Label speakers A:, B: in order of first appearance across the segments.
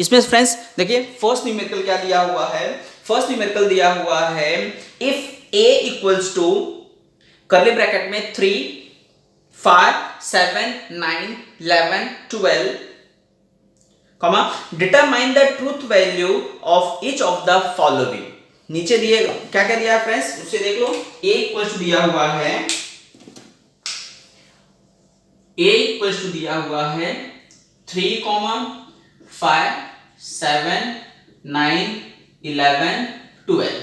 A: इसमें फ्रेंड्स देखिए first numerical क्या दिया हुआ है, फर्स्ट न्यूमेरिकल दिया हुआ है if a equals to curly bracket में 3 5 7 9 11 12 comma determine the truth value of each of the following. नीचे दिए क्या क्या दिया है फ्रेंड्स, उससे देख लो। a इक्वल्स टू दिया हुआ है, a इक्वल्स टू दिया हुआ है 3 5 7 9 11 12।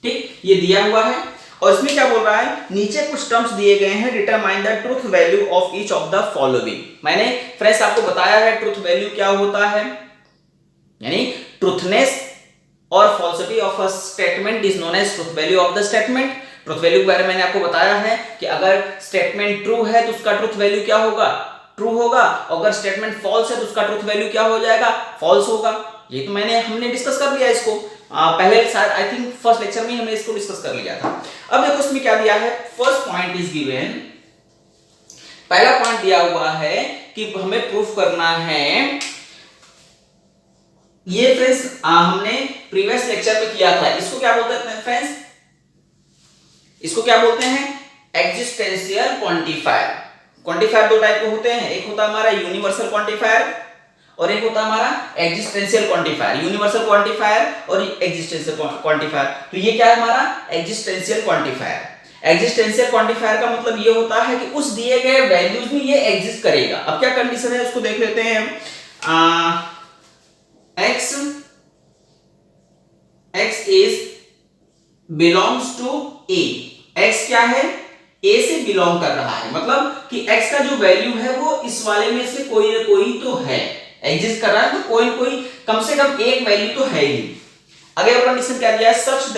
A: ठीक, ये दिया हुआ है। और इसमें क्या बोल रहा है, नीचे कुछ टर्म्स दिए गए हैं, determine the truth value of each of the following. मैंने फ्रेंड्स आपको बताया है ट्रूथ वैल्यू क्या होता है, यानी ट्रूथनेस और falsity of a statement is known as truth value of the statement. Truth value के बारे में मैंने आपको बताया है कि अगर स्टेटमेंट ट्रू है तो उसका ट्रूथ वैल्यू क्या होगा, ट्रू होगा। अगर स्टेटमेंट फॉल्स है तो उसका ट्रूथ वैल्यू क्या हो जाएगा, फॉल्स होगा। ये तो हमने डिस्कस कर लिया इसको पहले, शायद आई थिंक फर्स्ट लेक्चर में हमने इसको डिस्कस कर लिया था। अब देखो इसमें क्या दिया है, फर्स्ट पॉइंट इज गिवन, पहला पॉइंट दिया हुआ है कि हमें प्रूफ करना है। ये फ्रेंड्स हमने प्रीवियस लेक्चर में किया था। इसको क्या बोलते हैं फ्रेंड्स, इसको क्या बोलते हैं, एग्जिस्टेंशियल क्वांटिफायर। क्वांटिफायर दो टाइप के होते हैं, एक होता है हमारा यूनिवर्सल क्वांटिफायर और एक होता है हमारा एग्जिस्टेंशियल क्वांटिफायर। यूनिवर्सल क्वांटिफायर और एग्जिस्टेंशियल क्वांटिफायर। तो ये क्या है हमारा एग्जिस्टेंशियल क्वांटिफायर। एग्जिस्टेंशियल क्वांटिफायर का मतलब ये होता है कि उस दिए गए वैल्यूज में ये एग्जिस्ट करेगा। अब क्या कंडीशन है उसको देख लेते हैं हम। x is belongs to a। x क्या है, a से बिलोंग कर रहा है, मतलब कि x का जो वैल्यू है वो इस वाले में से कोई ना कोई तो है, एग्जिस्ट कर रहा है, तो कोई ना कोई कम से कम एक वैल्यू तो है ही। अगला कंडीशन क्या दिया है, such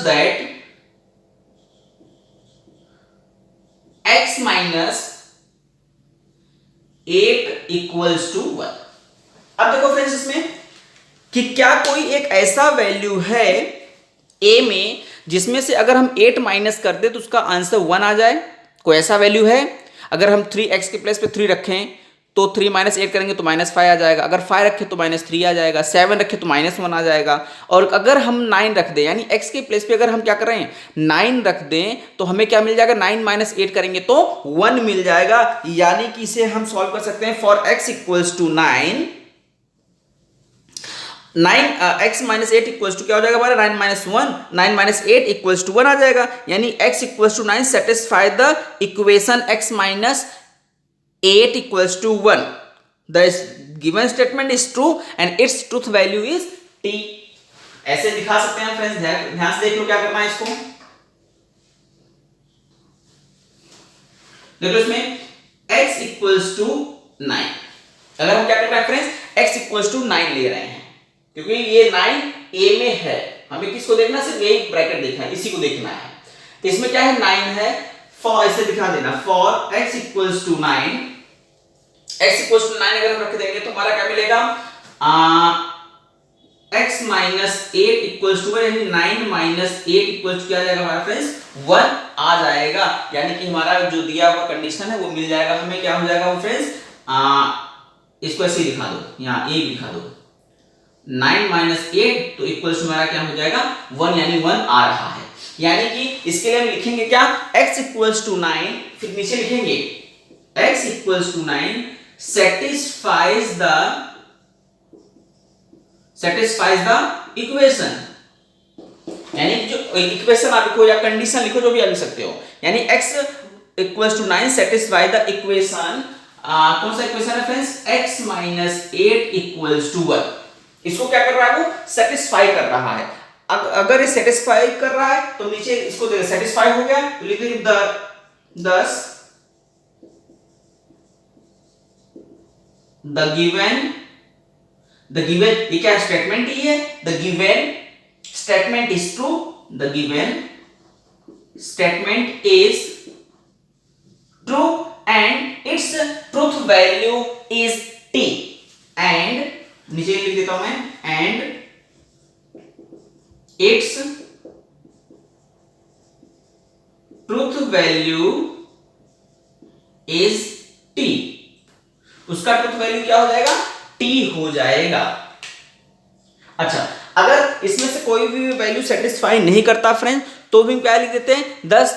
A: that x minus 8 equals to 1। अब देखो फ्रेंड्स इसमें कि क्या कोई एक ऐसा वैल्यू है a में जिसमें से अगर हम 8 माइनस कर दे तो उसका आंसर 1 आ जाए, कोई ऐसा वैल्यू है। अगर हम 3x के प्लेस पे 3 रखें तो 3 माइनस 8 करेंगे तो -5 आ जाएगा, अगर 5 रखें तो -3 आ जाएगा, 7 रखें तो -1 आ जाएगा। और अगर हम 9 रख दें, यानी x के प्लेस पे अगर हम क्या कर रहे हैं 9 रख दें तो हमें क्या मिल जाएगा, 9 माइनस 8 करेंगे तो 1 मिल जाएगा। यानी कि इसे हम सॉल्व कर सकते हैं for x equals to 9 x minus 8 equals to क्या हो जाएगा हमारा 9 माइनस 1, 9 माइनस 8 इक्वल्स टू 1 आ जाएगा। यानी x equals to 9 satisfy the equation x minus 8 equals to 1। The given statement is true and its truth value is t। ऐसे दिखा सकते हैं फ्रेंड्स, ध्यान से देख लो क्या करना है इसको। देखो इसमें x इक्वल्स टू 9, अगर हम क्या कर रहे हैं फ्रेंड्स x इक्वल्स टू 9 ले रहे हैं क्योंकि ये 9 a में है, हमें किसको देखना है, सिर्फ यही ब्रैकेट देखना है, इसी को देखना है। तो इसमें क्या है 9 है, फॉर ऐसे दिखा देना for x equals to 9, x equals to 9 अगर हम रख देंगे तो हमारा क्या मिलेगा, x माइनस 8 इक्वल्स टू 1, यानी 9 माइनस 8 इक्वल्स टू क्या आ जाएगा हमारा फ्रेंड्स 1 आ जाएगा। यानी कि हमारा जो दिया हुआ कंडीशन है वो मिल जाएगा हमें। क्या हो जाएगा वो फ्रेंड्स, इसको ऐसे ही लिखा दो, यहाँ a लिखा दो, 9 माइनस 8 तो इक्वल्स टू हमारा क्या हो जाएगा 1, यानी 1 आ रहा है। यानी कि इसके लिए हम लिखेंगे क्या, x इक्वल्स टू 9, फिर नीचे लिखेंगे x equals to 9 satisfies the equation. यानी जो इक्वेशन आप लिखो या कंडीशन लिखो, जो भी आप लिख सकते हो। यानी x equals to 9 satisfy the equation, कौन सा इक्वेशन है friends, x minus 8 equals to 1। इसको क्या कर रहा है, वो सेटिस्फाई कर रहा है। अगर ये सेटिस्फाई कर रहा है तो नीचे इसको सेटिस्फाई हो गया तो लिख देंगे thus the given ये क्या स्टेटमेंट ही है, the given statement is true, the given statement is true and its truth value is t, and नीचे लिख देता हूं मैं and its truth value is t। उसका ट्रुथ वैल्यू क्या हो जाएगा, टी हो जाएगा। अच्छा, अगर इसमें से कोई भी वैल्यू सेटिस्फाई नहीं करता फ्रेंड्स, तो भी क्या लिख देते हैं 10।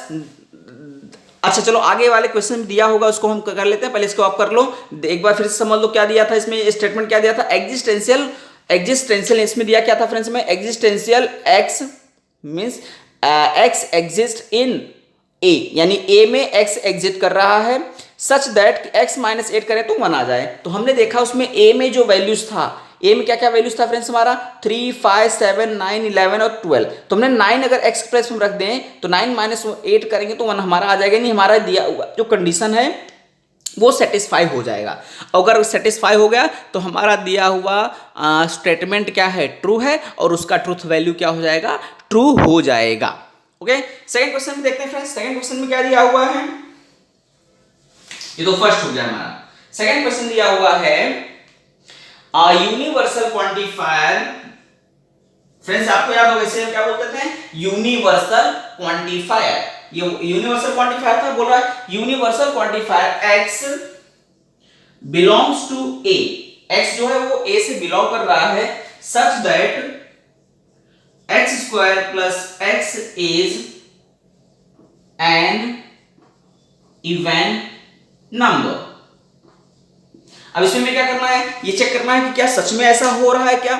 A: अच्छा चलो, आगे वाले क्वेश्चन दिया होगा उसको हम कर लेते हैं, पहले इसको आप कर लो एक बार, फिर से समझ लो क्या दिया था इसमें, स्टेटमेंट क्या दिया था, एग्जिस्टेंशियल इसमें दिया क्या था फ्रेंड्स में, existential x means x exist in A, यानी ए में एक्स एग्जिट कर रहा है, सच दैट एक्स माइनस 8 करें तो 1 आ जाए। तो हमने देखा उसमें ए में जो वैल्यूज था, ए में क्या क्या वैल्यूज था फ्रेंड्स हमारा, 3, 5, 7, 9, 11 और 12। तो हमने 9 अगर एक्स प्लेस में रख दें तो 9 माइनस 8 करेंगे तो 1 हमारा आ जाएगा, नहीं हमारा दिया हुआ जो कंडीशन है वो सेटिस्फाई हो जाएगा। अगर सेटिस्फाई हो गया तो हमारा दिया हुआ स्टेटमेंट क्या है, ट्रू है, और उसका ट्रूथ वैल्यू क्या हो जाएगा, ट्रू हो जाएगा। ओके, सेकंड क्वेश्चन में देखते हैं फ्रेंड्स, सेकंड क्वेश्चन में क्या दिया हुआ है, ये तो फर्स्ट हो गया हमारा। सेकंड क्वेश्चन दिया हुआ है यूनिवर्सल क्वांटिफायर। फ्रेंड्स आपको याद होगा इसे क्या बोलते थे, यूनिवर्सल क्वांटिफायर। ये यूनिवर्सल क्वांटिफायर था, बोल रहा है universal quantifier x belongs to a, x जो है वो a से बिलोंग कर रहा है, such that x square plus x is an even number. अब इसमें में क्या करना है, ये चेक करना है कि क्या सच में ऐसा हो रहा है क्या।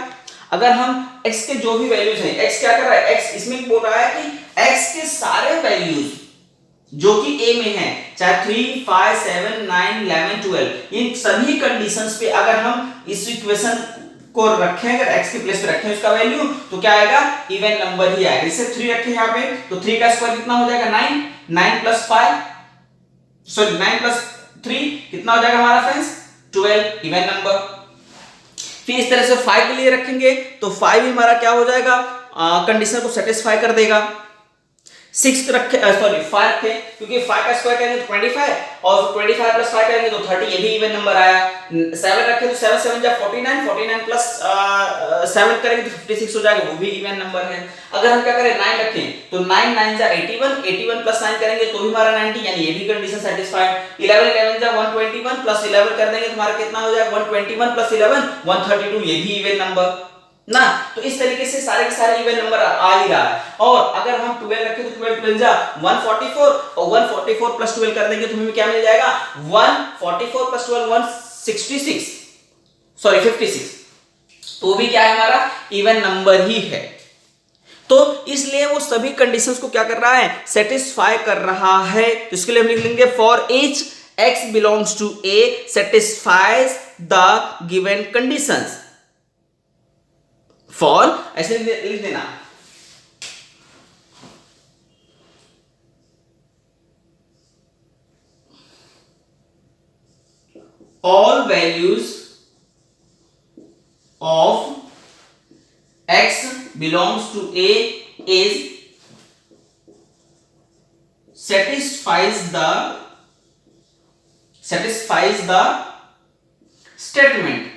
A: अगर हम x के जो भी वैल्यूज हैं, x क्या कर रहा है, x इसमें बोल रहा है कि x के सारे वैल्यूज जो कि a में हैं, चाहे 3, 5, 7, 9, 11, 12, इन सभी कंडीशंस पे अगर हम इस इक्वेशन को रखें, अगर x के प्लेस पे रखें उसका वैल्यू, तो क्या आएगा, इवन नंबर ही आएगा। जैसे 3 रखें यहाँ पे तो 3 का स्क्वायर कितना हो जाएगा, 9, 9 प्लस 5 सॉरी 9 प्लस 3 कितना हो जाएगा हमारा फ्रेंड्स, 12, इवन नंबर। फिर इस तरह से 5 के लिए रखेंगे तो 5 भी हमारा क्या हो जाएगा, कंडीशन को सेटिस्फाई कर देगा। 6 रखे सॉरी 5 रखे, क्योंकि 5 का स्क्वायर करेंगे तो 25 और 25 प्लस 5 करेंगे तो 30, ये भी इवन नंबर आया। 7 रखे तो 7 7 जा 49, 49 प्लस 7 करेंगे तो 56 हो जाएगा, वो भी इवन नंबर है। अगर हम क्या करें 9 रखें तो 9 9 जा 81, 81 प्लस 9 करेंगे तो भी हमारा 90, यानी ये भी कंडीशन सेटिस्फाइड। 11 11 जा 121 प्लस 11 कर देंगे तो हमारा कितना हो जाएगा, 121 प्लस 11 132, ये भी इवन नंबर ना। तो इस तरीके से सारे के सारे इवन नंबर आ ही रहा है। और अगर हम 12 रखें तो 12 12 जा 144 और 144 प्लस 12 कर देंगे तो हमें क्या मिल जाएगा, 144 प्लस 12 166 सॉरी 56, तो भी क्या है हमारा इवन नंबर ही है। तो इसलिए वो सभी कंडीशंस को क्या कर रहा है, सेटिस्फाई कर रहा है। तो इसके लिए हम लिख लेंगे for each x belongs to a satisfies the given conditions। For ऐसे लिख देना, all values of x belongs to a is satisfies the statement।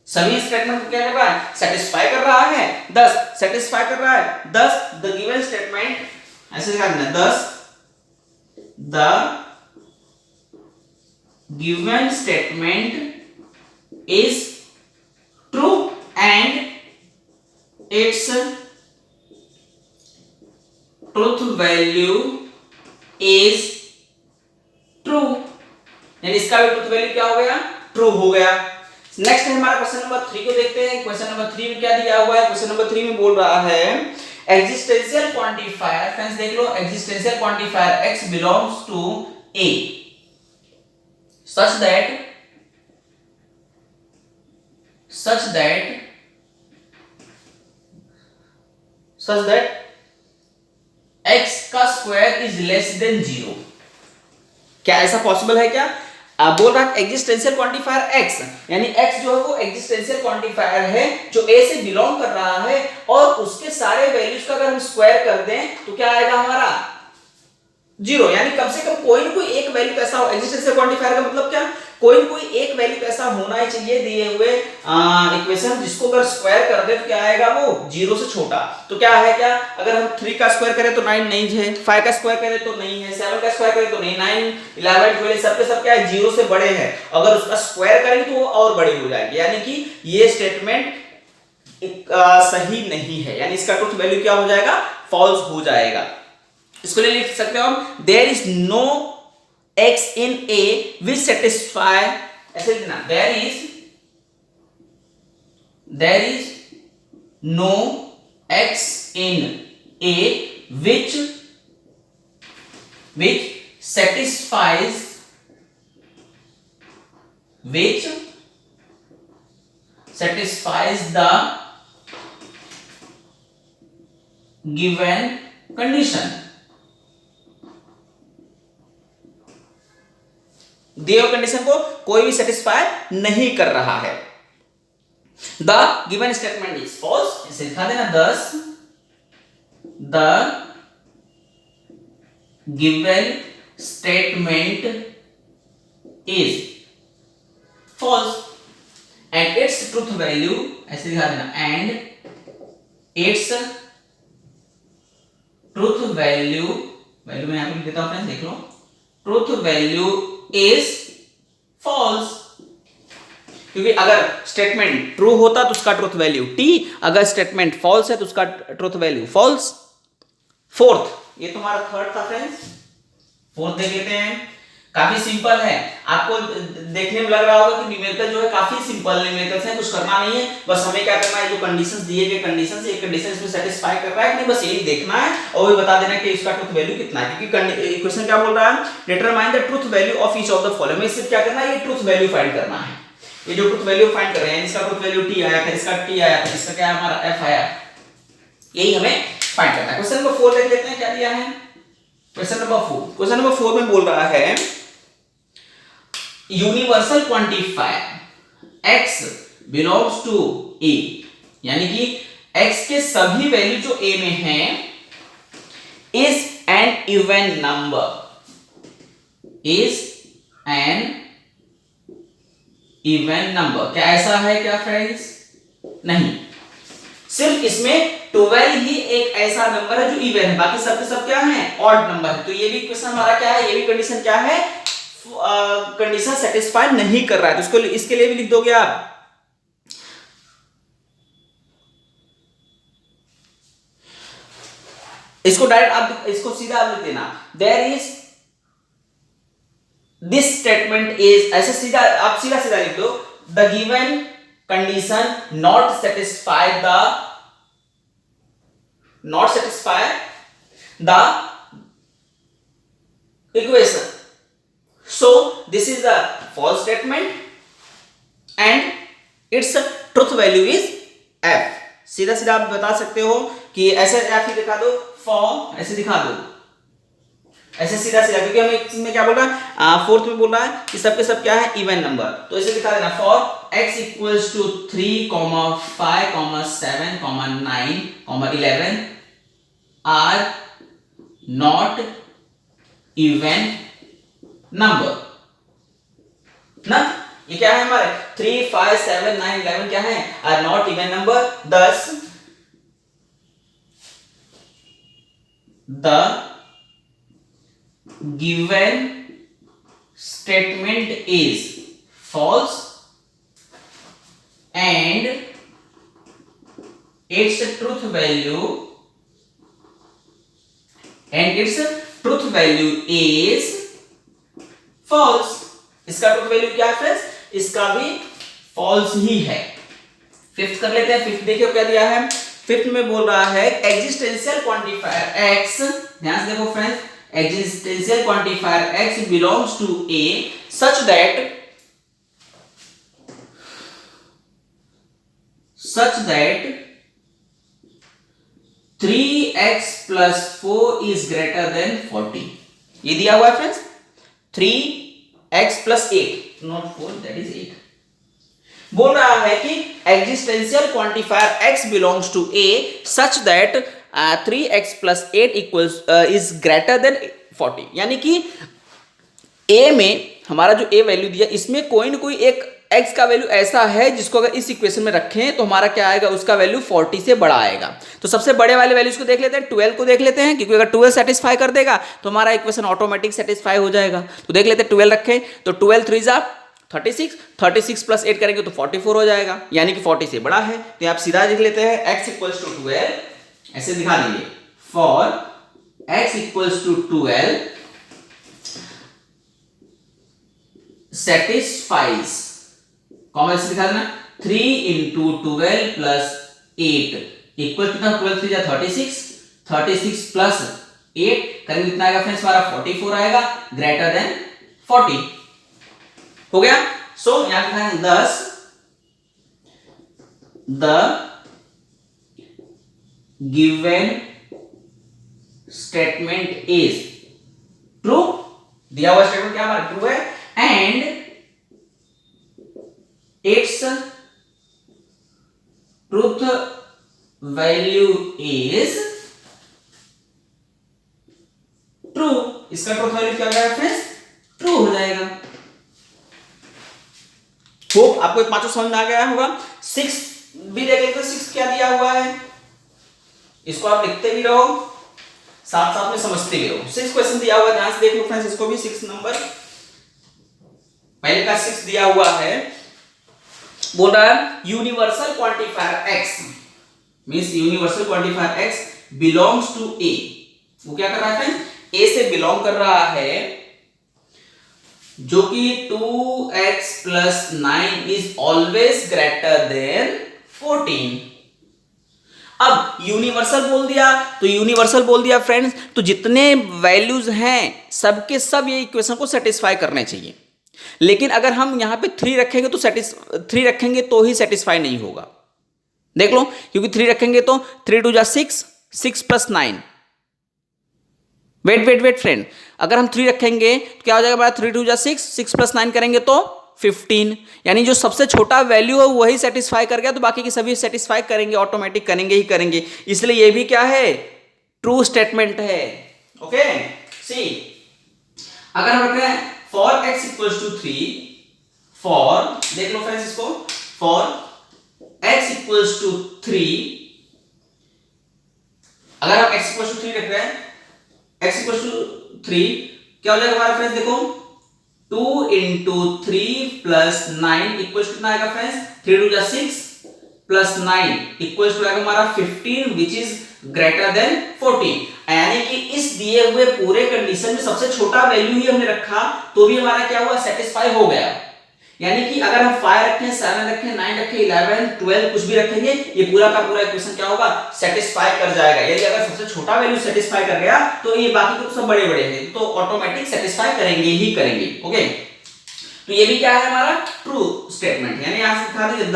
A: सभी स्टेटमेंट को क्या कर रहा है, सेटिस्फाई कर रहा है। 10 सेटिस्फाई कर रहा है, 10 द गिवन स्टेटमेंट, ऐसे लिखा है 10 the given statement is true and its truth value is true, यानी इसका भी ट्रूथ वैल्यू क्या हो गया, ट्रू हो गया। नेक्स्ट है हमारा क्वेश्चन नंबर 3 को देखते हैं। क्वेश्चन नंबर 3 में क्या दिया हुआ है, क्वेश्चन नंबर 3 में बोल रहा है एग्जिस्टेंशियल क्वांटिफायर। फ्रेंड्स देख लो, existential quantifier x belongs to a such that x का स्क्वायर इज लेस देन 0। क्या ऐसा पॉसिबल है क्या, बोल रहा है एग्जिस्टेंशियल क्वांटिफायर x, यानी x जो है वो एग्जिस्टेंशियल क्वांटिफायर है जो a से बिलोंग कर रहा है, और उसके सारे वैल्यूज का अगर हम स्क्वायर कर दें तो क्या आएगा हमारा 0, यानी कम से कम कोई ना कोई एक वैल्यू ऐसा हो। एग्जिस्टेंशियल क्वांटिफायर का मतलब क्या, कोई कोई एक वैल्यू ऐसा होना ही चाहिए दिए हुए इक्वेशन जिसको अगर स्क्वायर कर दे तो क्या आएगा, वो 0 से छोटा। तो क्या है, क्या अगर हम 3 का स्क्वायर करें तो 9 नहीं है, 5 का स्क्वायर करें तो नहीं है, 7 का स्क्वायर करें तो नहीं, 9 11 12 सब के सब क्या है, 0 से बड़े हैं। अगर उसका स्क्वायर करेंगे तो वो और बड़ी हो जाएगी, यानी कि ये स्टेटमेंट सही नहीं है, यानी इसका ट्रुथ वैल्यू क्या हो जाएगा, फॉल्स हो जाएगा। इसको ले लिख सकते हो हम, there is no x in A which satisfy, ऐसे लिखना, there is no x in A which satisfies the given condition। दिए हुए कंडीशन को कोई भी सेटिस्फाई नहीं कर रहा है। The given statement is false, इसे लिखा देना, thus the given statement is false and its truth value, ऐसे लिखा देना, and its truth value, value मैं यहां पे लिख देता हूं फ्रेंड्स, देख लो, ट्रूथ वैल्यू इज फॉल्स। क्योंकि अगर स्टेटमेंट ट्रू होता तो उसका ट्रूथ वैल्यू टी, अगर स्टेटमेंट फॉल्स है तो उसका ट्रूथ वैल्यू फॉल्स। फोर्थ, ये तुम्हारा थर्ड था फ्रेंड्स, फोर्थ देख लेते हैं। काफी सिंपल है, आपको देखने में लग रहा होगा कि न्यूमेरिकल जो है काफी सिंपल न्यूमेरिकल्स है, कुछ करना नहीं है, बस हमें क्या करना है, जो कंडीशंस दिए गए कंडीशंस, एक कंडीशन इसमें सेटिस्फाई कर रहा है कि नहीं, बस यही देखना है और ये बता देना कि इसका ट्रूथ वैल्यू कितना है। क्योंकि इक्वेशन क्या बोल रहा है, determine the truth value of each of the following, इससे क्या करना है, ये ट्रूथ वैल्यू फाइंड करना है। ये जो ट्रूथ वैल्यू फाइंड कर रहे हैं, इसका ट्रूथ वैल्यू टी आया था, इसका टी आया था, इसका क्या हमारा एफ आया, यही हमें फाइंड करना है। क्वेश्चन नंबर 4 देख लेते हैं क्या दिया है। क्वेश्चन नंबर 4, क्वेश्चन नंबर 4 में बोल रहा है universal quantifier x belongs to a, यानी कि x के सभी वैल्यू जो a में हैं is an even number, is an even number। क्या ऐसा है क्या फ्रेंड्स, नहीं, सिर्फ इसमें 12 ही एक ऐसा नंबर है जो इवन है, बाकी सब के सब क्या है, ऑड नंबर है। तो ये भी क्वेश्चन हमारा क्या है, ये भी कंडीशन क्या है, कंडीशन सेटिस्फाई नहीं कर रहा है। तो इसको, इसके लिए भी लिख दोगे आप, इसको डायरेक्ट आप इसको सीधा आप लिख देना, there is this statement is, ऐसे सीधा आप सीधा सीधा लिख दो, the given condition not satisfy the equation, so this is a false statement and its truth value is f। सीधा सीधा आप बता सकते हो कि ऐसे f ही दिखा दो, for ऐसे दिखा दो, ऐसे सीधा सीधा, क्योंकि हमें इसमें क्या बोल रहा है, फोर्थ में बोल रहा है कि सब के सब क्या है, इवन नंबर। तो ऐसे दिखा देना, for x equals to 3, 5, 7, 9, 11 are not even number ना, ये क्या है हमारे 3, 5, 7, 9, 11 क्या है, are not even number. thus the given statement is false and its truth value is false. इसका ट्रूथ वैल्यू क्या है फ्रेंड्स, इसका भी फॉल्स ही है। फिफ्थ कर लेते हैं, फिफ्थ देखिए क्या दिया है, फिफ्थ में बोल रहा है एग्जिस्टेंशियल क्वांटिफायर x, ध्यान से देखो friends, existential quantifier x belongs to a such that 3x plus 4 is greater than 40। ये दिया हुआ है friends, 3x plus 8 not 4 that is 8। बोल रहा है कि existential quantifier x belongs to a such that 3x plus 8 equals is greater than 40, यानी कि a में
B: हमारा जो ए वैल्यू दिया इसमें कोई ना कोई एक x का वैल्यू ऐसा है जिसको अगर इस इक्वेशन में रखें तो हमारा क्या आएगा, उसका वैल्यू 40 से बड़ा आएगा। तो सबसे बड़े वाले वैल्यूज को देख लेते हैं, 12 को देख लेते हैं, क्योंकि अगर 12 सेटिस्फाई कर देगा तो हमारा इक्वेशन ऑटोमेटिक सेटिस्फाई हो जाएगा। तो देख लेते हैं 12 रखें तो 12 3 जा 36, 36 प्लस 8 करेंगे तो 44 हो जाएगा, यानी कि 40 से बड़ा है। तो आप सीधा लिख लेते हैं x इक्वल्स टू 12, ऐसे दिखा देंगे for x equals to 12 satisfies, common से दिखा देना 3 into 12 plus 8 इक्वल कितना, 12 3 जा 36, 36 प्लस 8 करेंगे कितना आएगा फ्रेंड्स, हमारा 44 आएगा, ग्रेटर देन 40 हो गया। सो यहां लिखा है thus the given statement is true, दिया हुआ स्टेटमेंट क्या हमारा ट्रू है, and its truth value is true, इसका ट्रूथ वैल्यू क्या हो जाएगा फ्रेंड्स, ट्रू हो जाएगा। होप आपको पांचों समझ में आ गया होगा। 6 भी देख लेते, 6 क्या दिया हुआ है, इसको आप लिखते भी रहो साथ साथ में समझते भी रहो। 6 क्वेश्चन दिया हुआ है, ध्यान से देख लो फ्रेंड्स, इसको भी 6 नंबर पहले का 6 दिया हुआ है, बोल रहा है universal quantifier x means universal quantifier x belongs to a। वो क्या कर रहा है फ्रेंड्स, a से बिलोंग कर रहा है, जो कि 2x plus 9 is always greater than 14। अब यूनिवर्सल बोल दिया तो यूनिवर्सल बोल दिया फ्रेंड्स, तो जितने वैल्यूज हैं सबके सब ये इक्वेशन को सेटिस्फाई करने चाहिए। लेकिन अगर हम यहां पे 3 रखेंगे तो 3 रखेंगे तो ही सेटिस्फाई नहीं होगा, देख लो, क्योंकि 3 रखेंगे तो 3 2 जा 6, 6 प्लस 9, वेट फ्रेंड, अगर हम 3 रखेंगे तो क्या हो जाएगा हमारा, 3 2 जा 6, 6 प्लस 9 करेंगे तो 15, यानी जो सबसे छोटा वैल्यू है वही सेटिस्फाई कर गया, तो बाकी के सभी सेटिस्फाई करेंगे, ऑटोमेटिक करेंगे ही करेंगे, इसलिए ये भी क्या है, ट्रू स्टेटमेंट है। ओके सी, अगर हम रख रहे हैं for x equals to 3, for देख लो फ्रेंड्स इसको, फॉर x इक्वल्स टू 3, अगर हम x इक्वल्स टू 3 रख रहे हैं, x इक्वल्स टू 3 क्या हो जाएगा हमारा फ्रेंड्स, देखो 2 into 3 प्लस 9 इक्वल्स कितना आएगा फ्रेंड्स, 3 2 जा 6 प्लस 9 इक्वल्स टू आएगा हमारा 15 विच इज ग्रेटर देन 14। यानी कि इस दिए हुए पूरे कंडीशन में सबसे छोटा वैल्यू ही हमने रखा तो भी हमारा क्या हुआ, सेटिस्फाई हो गया। यानी कि अगर हम 5 रखें, 7 रखें, 9 रखें, 11 12 कुछ भी रखेंगे, ये पूरा का पूरा इक्वेशन क्या होगा, सेटिस्फाई कर जाएगा। यदि अगर सबसे छोटा वैल्यू सेटिस्फाई कर गया तो ये बाकी तो सब बड़े बड़े हैं तो ऑटोमेटिक सेटिस्फाई करेंगे ही करेंगे। ओके, तो ये भी क्या है हमारा ट्रू स्टेटमेंट, यानी यहां से लिखा दीजिए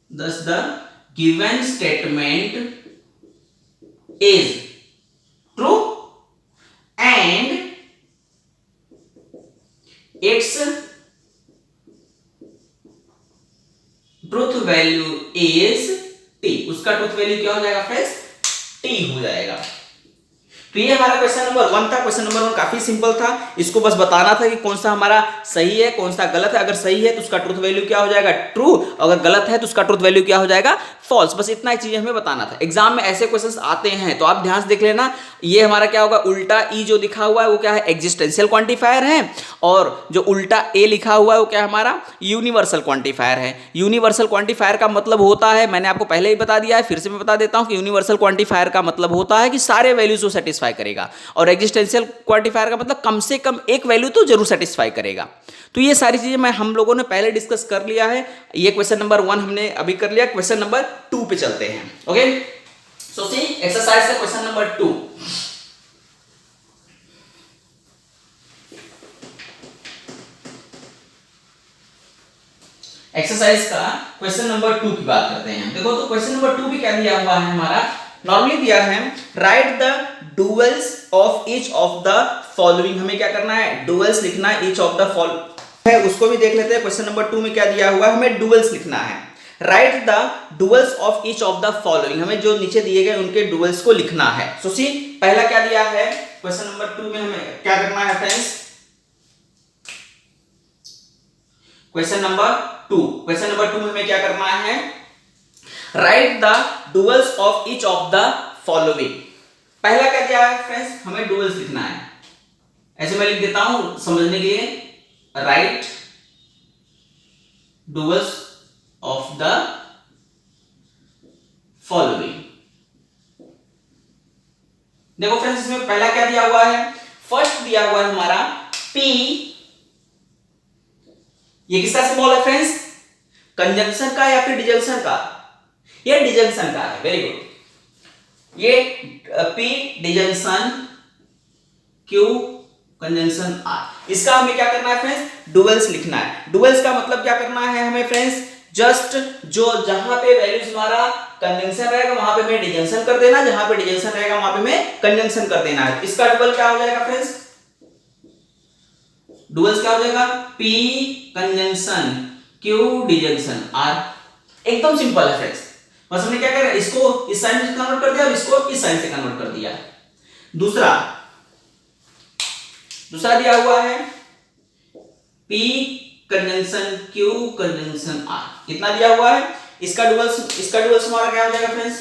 B: thus the given statement is true and its truth value is t। उसका ट्रूथ वैल्यू क्या हो जाएगा फ्रेंड्स, t हो जाएगा। तो ये हमारा क्वेश्चन नंबर 1 था। क्वेश्चन नंबर 1 काफी सिंपल था, इसको बस बताना था कि कौन सा हमारा सही है कौन सा गलत है। अगर सही है तो उसका ट्रूथ वैल्यू क्या हो जाएगा, ट्रू, अगर गलत है तो उसका ट्रूथ वैल्यू क्या हो जाएगा, फॉल्स। बस इतना ही चीज हमें बताना था। एग्जाम में ऐसे क्वेश्चंस आते हैं तो आप ध्यान से देख लेना। ये हमारा क्या होगा, उल्टा ई जो लिखा हुआ है वो क्या है, एग्जिस्टेंशियल क्वांटिफायर है, और जो उल्टा ए लिखा हुआ है वो क्या है, हमारा यूनिवर्सल क्वांटिफायर है। यूनिवर्सल क्वांटिफायर का मतलब होता है, मैंने आपको पहले ही बता दिया है, फिर से मैं बता देता हूं कि यूनिवर्सल क्वांटिफायर का मतलब होता है कि सारे वैल्यूज को सेटिस्फाई करेगा, और एग्जिस्टेंशियल क्वांटिफायर का मतलब कम से कम एक वैल्यू तो जरूर सेटिस्फाई करेगा। तो ये सारी चीजें हम लोगों ने पहले डिस्कस कर लिया है। ये क्वेश्चन नंबर 1 हमने अभी कर लिया। क्वेश्चन नंबर 2 पे चलते हैं। ओके, सो सी एक्सरसाइज का क्वेश्चन नंबर 2। एक्सरसाइज का क्वेश्चन नंबर 2 की बात करते हैं। देखो तो क्वेश्चन नंबर 2 भी क्या दिया हुआ है हमारा, नॉर्मली दिया है right the duels of each of the following. हमें क्या करना है, डुअल्स लिखना है ईच ऑफ द फॉलोइंग है। उसको भी देख लेते हैं। क्वेश्चन नंबर 2 में क्या दिया हुआ है, हमें डुअल्स लिखना है। Right the duels of each of the following, हमें जो नीचे दिए गए उनके डुअल्स को लिखना है। सो सी पहला क्या दिया है, क्वेश्चन नंबर 2 में हमें क्या करना है फ्रेंड्स, क्वेश्चन नंबर 2 में हमें क्या करना है, right the duels of each of the following. पहला क्या दिया है फ्रेंड्स, हमें डुअल्स लिखना है, ऐसे मैं लिख देता हूं समझने के लिए, right duels of the following. देखो फ्रेंड्स इसमें पहला क्या दिया हुआ है, फर्स्ट दिया हुआ है हमारा P, ये किसका सिंबल है फ्रेंड्स, कंजंक्शन का या फिर डिजंक्शन का, ये डिजंक्शन का है, वेरी गुड। ये P disjunction, Q conjunction R, इसका हमें क्या करना है फ्रेंड्स, डुअल्स लिखना है। डुअल्स का मतलब क्या करना है हमें फ्रेंड्स, जस्ट जो जहां पे वैल्यूज हमारा कंजंक्शन रहेगा वहां पे मैं डिजंक्शन कर देना, जहां पे डिजंक्शन रहेगा वहां पे मैं कंजंक्शन कर देना है। इसका डुअल क्या हो जाएगा फ्रेंड्स, डुअल्स क्या हो जाएगा, P conjunction Q disjunction R, एकदम सिंपल है फ्रेंड्स। बस हमने क्या करा, इसको इस साइन से कन्वर्ट कर दिया और इसको इस साइन से कन्वर्ट कर दिया। दूसरा दिया हुआ है P conjunction Q conjunction R, कितना दिया हुआ है, इसका डुअल्स हमारा क्या हो जाएगा फ्रेंड्स,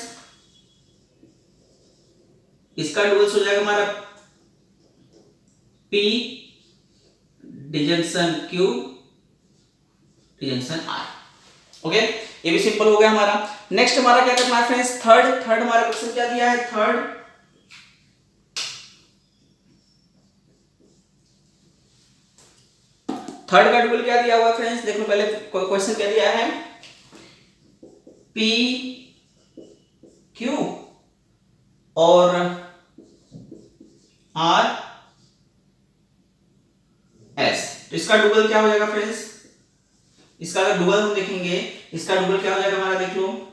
B: इसका डुअल्स हो जाएगा हमारा P disjunction Q disjunction R। Okay, ये भी सिंपल हो गया हमारा। नेक्स्ट हमारा क्या करना है फ्रेंड्स, थर्ड हमारा क्वेश्चन क्या दिया है, थर्ड का डुअल क्या दिया हुआ है फ्रेंड्स, देख लो पहले क्वेश्चन क्या दिया है, P Q और R S, तो इसका डुअल क्या हो जाएगा फ्रेंड्स, इसका अगर डुअल हम देखेंगे, इसका डुअल क्या हो जाएगा हमारा, देख लो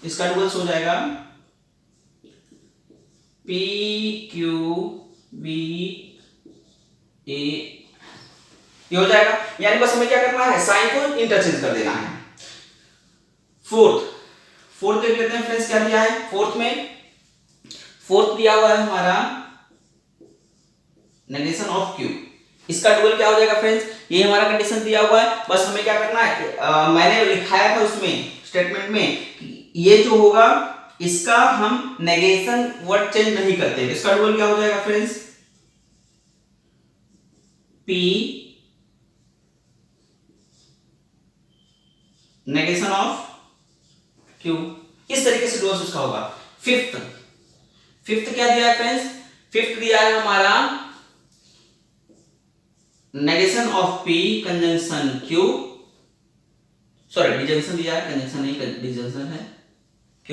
B: इसका डुअल हो जाएगा P Q V A, ये हो जाएगा। यानी बस हमें क्या करना है, साइन को इंटरचेंज कर देना है। फोर्थ देख लेते हैं फ्रेंड्स क्या दिया है, फोर्थ दिया हुआ है हमारा नेगेशन ऑफ Q, इसका डुअल क्या हो जाएगा फ्रेंड्स, ये हमारा कंडीशन दिया हुआ है। बस हमें क्या करना है, मैंने लिखाया था उसमें स्टेटमेंट में, ये जो होगा इसका हम नेगेशन वर्ड चेंज नहीं करते, इसका डुअल क्या हो जाएगा friends, P negation of Q, इस तरीके से डुअल्स उसका होगा। फिफ्थ क्या दिया है फ्रेंड्स, फिफ्थ दिया है हमारा negation of P conjunction Q, sorry disjunction दिया है, कंजंक्शन नहीं डिजंक्शन है, Q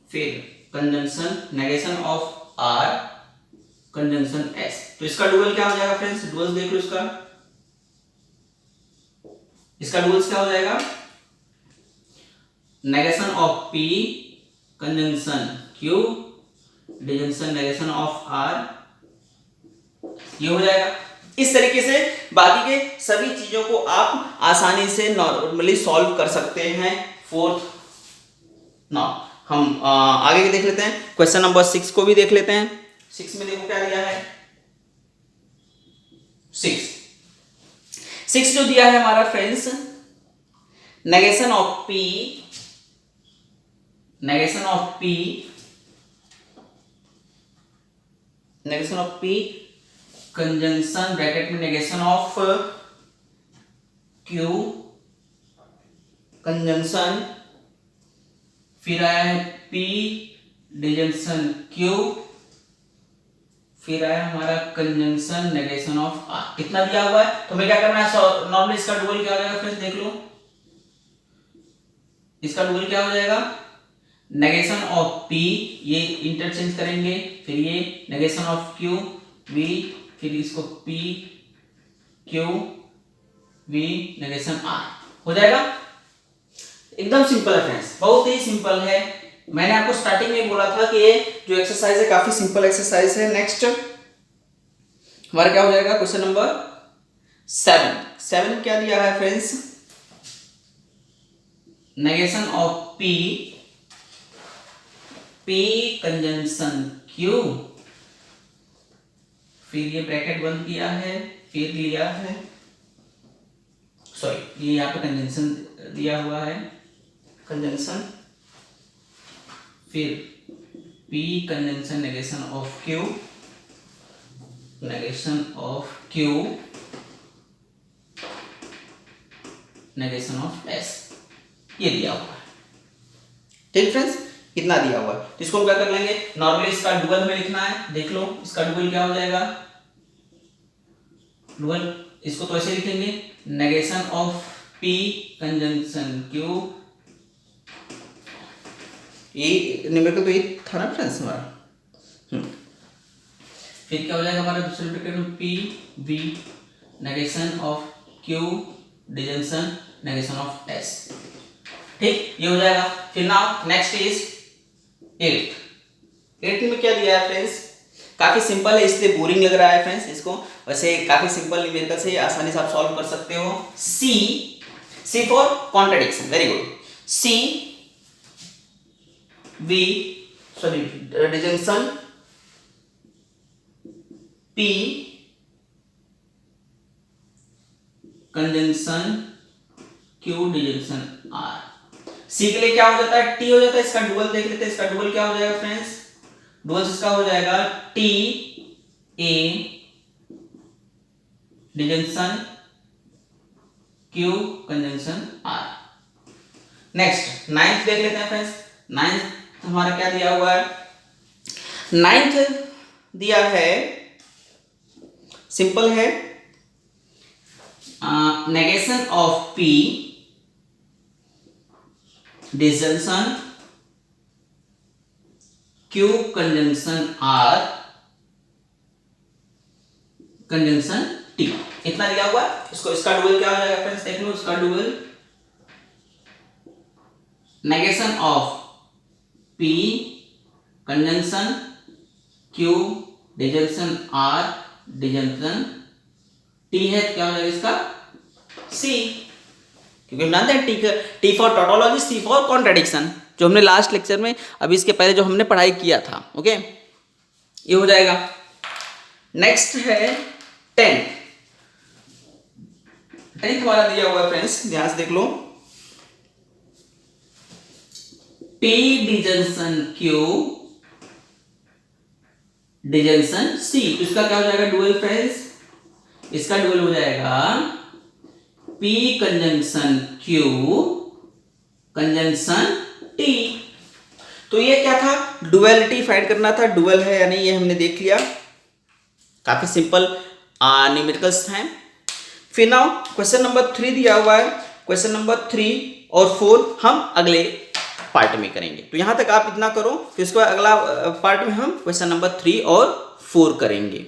B: फिर conjunction negation of R conjunction S, तो इसका डुअल क्या हो जाएगा फ्रेंड्स, डुअल देख लो इसका डुअल्स क्या हो जाएगा, negation of P conjunction Q disjunction negation of R, ये हो जाएगा। इस तरीके से बाकी के सभी चीजों को आप आसानी से नॉर्मली सॉल्व कर सकते हैं। फोर्थ हम आगे के देख लेते हैं, क्वेश्चन नंबर 6 को भी देख लेते हैं। 6 में देखो क्या दिया है, 6 जो दिया है हमारा friends, negation of P conjunction bracket में नेगेशन ऑफ Q कंजंक्शन, फिर आया है P डिजंक्शन Q, फिर आया हमारा कंजंक्शन नेगेशन ऑफ R, कितना दिया हुआ है, तो हमें क्या करना है, नॉर्मली इसका डुअल क्या हो जाएगा फ्रेंड्स, देख लो इसका डुअल क्या हो जाएगा, नेगेशन ऑफ P, ये इंटरचेंज करेंगे, फिर ये नेगेशन ऑफ Q V, फिर इसको P Q V negation R हो जाएगा। एकदम सिंपल है फ्रेंड्स, बहुत ही सिंपल है। मैंने आपको स्टार्टिंग में बोला था कि ये जो एक्सरसाइज है काफी सिंपल एक्सरसाइज है। नेक्स्ट हमारा क्या हो जाएगा, क्वेश्चन नंबर 7 क्या दिया है friends,
A: negation of P conjunction Q, फिर ये ब्रैकेट बंद किया है, फिर लिया है, सॉरी ये यहाँ पे कंजंक्शन दिया हुआ है,
B: कंजंक्शन,
A: फिर P conjunction negation of Q, negation of Q, negation of S, ये दिया हुआ है।
B: ठीक फ्रेंड्स, कितना दिया हुआ है, तो इसको हम क्या कर लेंगे, नॉर्मली इसका डुअल में लिखना है, देख लो इसका डुअल क्या हो जाएगा, डुअल इसको तो ऐसे लिखेंगे, negation of P conjunction Q, ये न्यूमेरिकल तो ये था ना फ्रेंड्स हमारा।
A: फिर क्या हो जाएगा हमारा दूसरे ब्रैकेट में P V negation of Q disjunction negation of S, ठीक, ये हो जाएगा। फिर नाउ नेक्स्ट इज 8 में क्या दिया है फ्रेंड्स, काफी सिंपल है इसलिए बोरिंग लग रहा है फ्रेंड्स, इसको वैसे काफी सिंपल न्यूमेरिकल से आसानी से आप सॉल्व कर सकते हो। C for contradiction, very good, C V sorry disjunction P conjunction Q disjunction R। C के लिए क्या हो जाता है, T हो जाता है, इसका डुअल देख लेते हैं, इसका डुअल क्या हो जाएगा फ्रेंड्स, डुअल इसका हो जाएगा T A disjunction Q conjunction R। Next 9th देख लेते हैं फ्रेंड्स, 9th हमारा क्या दिया हुआ है, 9th दिया है, सिंपल है, negation of P disjunction Q conjunction R conjunction T, इतना दिया हुआ है। इसको इसका डुअल क्या हो जाएगा फ्रेंड्स, देख लो इसका dual, negation of P conjunction Q disjunction R disjunction T है, क्या हो जाएगा इसका C, क्योंकि हम जानते हैं T for tautology, C for contradiction, जो हमने लास्ट लेक्चर में अभी इसके पहले जो हमने पढ़ाई किया था। ओके, ये हो जाएगा। नेक्स्ट है 10th हमारा दिया हुआ है फ्रेंड्स, ध्यान से देख लो, P disjunction Q disjunction C, तो इसका क्या हो जाएगा डुअल फ्रेंड्स, इसका डुअल हो जाएगा P conjunction Q conjunction T। तो ये क्या था, डुअलिटी फाइंड करना था, डुअल है या नहीं ये हमने देख लिया, काफी सिंपल न्यूमेरिकल्स हैं। फिर नाउ क्वेश्चन नंबर 3 दिया हुआ है, क्वेश्चन नंबर 3 और 4 हम अगले पार्ट में करेंगे, तो यहां तक आप इतना करो, फिर उसके बाद अगला पार्ट में हम क्वेश्चन नंबर 3 और 4 करेंगे।